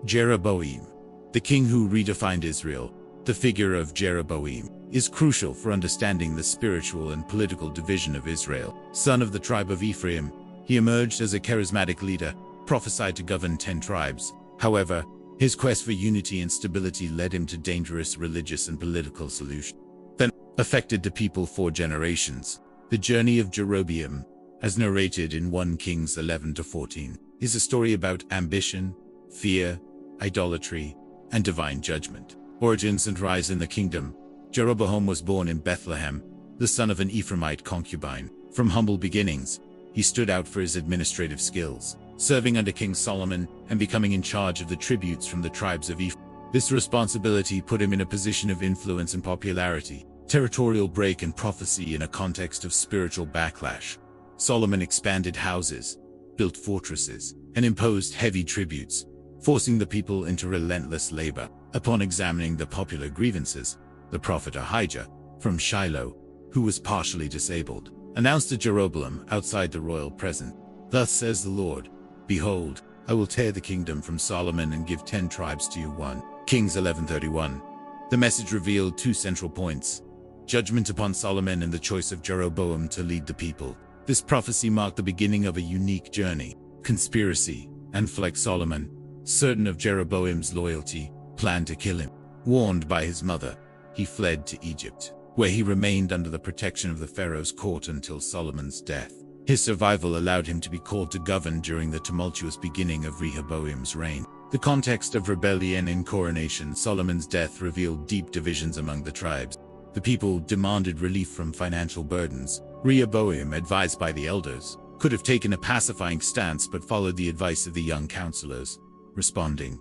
Jeroboam, the king who redefined Israel. The figure of Jeroboam is crucial for understanding the spiritual and political division of Israel. Son of the tribe of Ephraim, he emerged as a charismatic leader, prophesied to govern 10 tribes. However, his quest for unity and stability led him to dangerous religious and political solutions that affected the people for generations. The journey of Jeroboam, as narrated in 1 Kings 11-14, is a story about ambition, fear, idolatry, and divine judgment. Origins and rise in the kingdom. Jeroboam was born in Bethlehem, the son of an Ephraimite concubine. From humble beginnings, he stood out for his administrative skills, serving under King Solomon and becoming in charge of the tributes from the tribes of Ephraim. This responsibility put him in a position of influence and popularity, territorial break and prophecy in a context of spiritual backlash. Solomon expanded houses, built fortresses, and imposed heavy tributes, forcing the people into relentless labor. Upon examining the popular grievances, the prophet Ahijah, from Shiloh, who was partially disabled, announced to Jeroboam outside the royal presence, "Thus says the Lord, behold, I will tear the kingdom from Solomon and give 10 tribes to you." 1 Kings 11:31. The message revealed 2 central points: judgment upon Solomon and the choice of Jeroboam to lead the people. This prophecy marked the beginning of a unique journey. Conspiracy and flex. Solomon, certain of Jeroboam's loyalty, planned to kill him. Warned by his mother, he fled to Egypt, where he remained under the protection of the Pharaoh's court until Solomon's death. His survival allowed him to be called to govern during the tumultuous beginning of Rehoboam's reign. The context of rebellion and coronation. Solomon's death revealed deep divisions among the tribes. The people demanded relief from financial burdens. Rehoboam, advised by the elders, could have taken a pacifying stance but followed the advice of the young counselors, responding,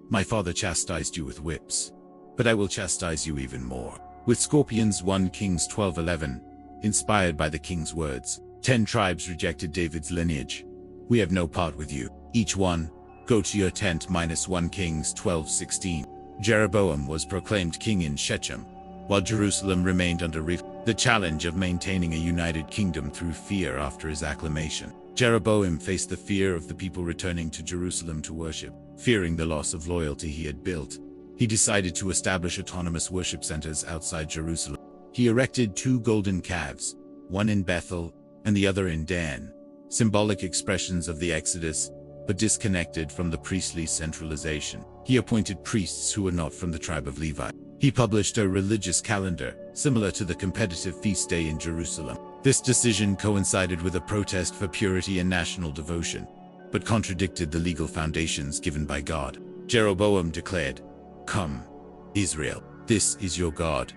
"My father chastised you with whips, but I will chastise you even more with scorpions." 1 Kings 12:11. Inspired by the king's words, 10 tribes rejected David's lineage. "We have no part with you. Each one, go to your tent." 1 Kings 12:16. Jeroboam was proclaimed king in Shechem, while Jerusalem remained under the challenge of maintaining a united kingdom through fear. After his acclamation, Jeroboam faced the fear of the people returning to Jerusalem to worship. Fearing the loss of loyalty he had built, he decided to establish autonomous worship centers outside Jerusalem. He erected 2 golden calves, one in Bethel and the other in Dan, symbolic expressions of the Exodus, but disconnected from the priestly centralization. He appointed priests who were not from the tribe of Levi. He published a religious calendar, similar to the competitive feast day in Jerusalem. This decision coincided with a protest for purity and national devotion, but contradicted the legal foundations given by God. Jeroboam declared, "Come, Israel, this is your God."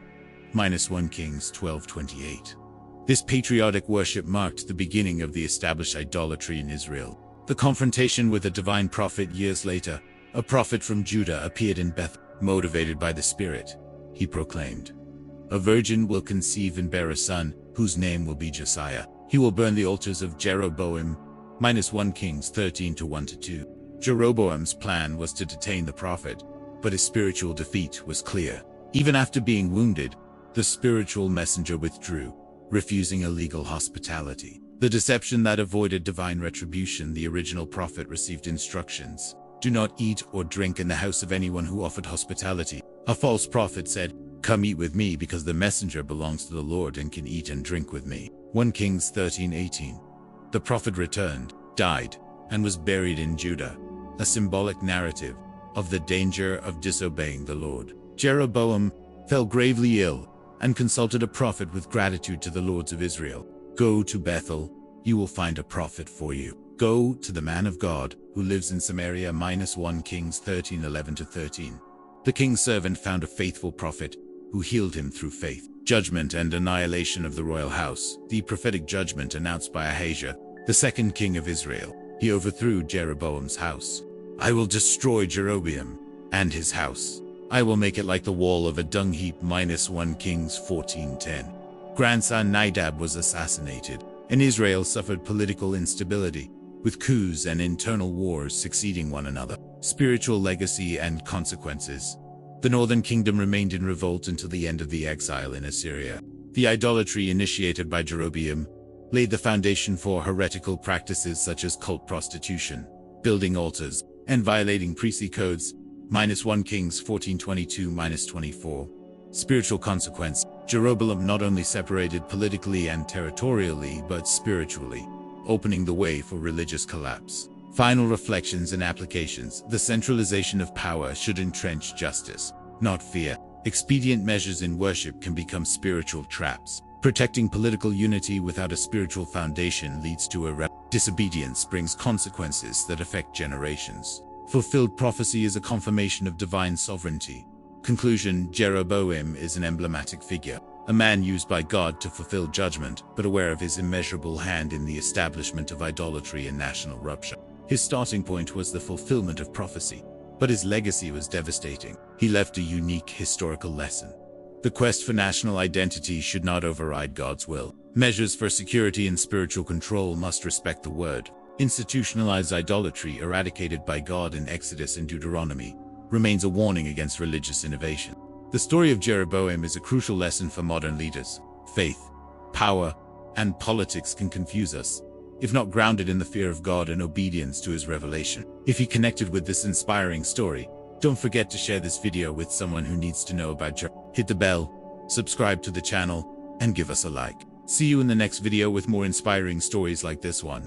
1 Kings 12:28. This patriotic worship marked the beginning of the established idolatry in Israel. The confrontation with a divine prophet. Years later, a prophet from Judah appeared in Bethel. Motivated by the Spirit, he proclaimed, "A virgin will conceive and bear a son, whose name will be Josiah. He will burn the altars of Jeroboam." 1 Kings 13:1-2. Jeroboam's plan was to detain the prophet, but his spiritual defeat was clear. Even after being wounded, the spiritual messenger withdrew, refusing a legal hospitality. The deception that avoided divine retribution. The original prophet received instructions: "Do not eat or drink in the house of anyone who offered hospitality." A false prophet said, "Come eat with me because the messenger belongs to the Lord and can eat and drink with me." 1 Kings 13:18. The prophet returned, died, and was buried in Judah, a symbolic narrative of the danger of disobeying the Lord. Jeroboam fell gravely ill and consulted a prophet with gratitude to the lords of Israel. "Go to Bethel, you will find a prophet for you. Go to the man of God who lives in Samaria." 1 Kings 13:11-13. The king's servant found a faithful prophet who healed him through faith. Judgment and annihilation of the royal house. The prophetic judgment announced by Ahijah, the second king of Israel. He overthrew Jeroboam's house. "I will destroy Jeroboam and his house. I will make it like the wall of a dung heap." 1 Kings 14:10. Grandson Nadab was assassinated, and Israel suffered political instability, with coups and internal wars succeeding one another. Spiritual legacy and consequences. The northern kingdom remained in revolt until the end of the exile in Assyria. The idolatry initiated by Jeroboam laid the foundation for heretical practices such as cult prostitution, building altars, and violating priestly codes. -1 Kings 14:22-24. Spiritual consequence. Jeroboam not only separated politically and territorially, but spiritually, opening the way for religious collapse. Final reflections and applications. The centralization of power should entrench justice, not fear. Expedient measures in worship can become spiritual traps. Protecting political unity without a spiritual foundation leads to disobedience brings consequences that affect generations. Fulfilled prophecy is a confirmation of divine sovereignty. Conclusion. Jeroboam is an emblematic figure, a man used by God to fulfill judgment, but aware of his immeasurable hand in the establishment of idolatry and national rupture. His starting point was the fulfillment of prophecy, but his legacy was devastating. He left a unique historical lesson. The quest for national identity should not override God's will. Measures for security and spiritual control must respect the word. Institutionalized idolatry, eradicated by God in Exodus and Deuteronomy, remains a warning against religious innovation. The story of Jeroboam is a crucial lesson for modern leaders. Faith, power, and politics can confuse us, if not grounded in the fear of God and obedience to his revelation. If you connected with this inspiring story, don't forget to share this video with someone who needs to know about Jeroboam. Hit the bell, subscribe to the channel, and give us a like. See you in the next video with more inspiring stories like this one.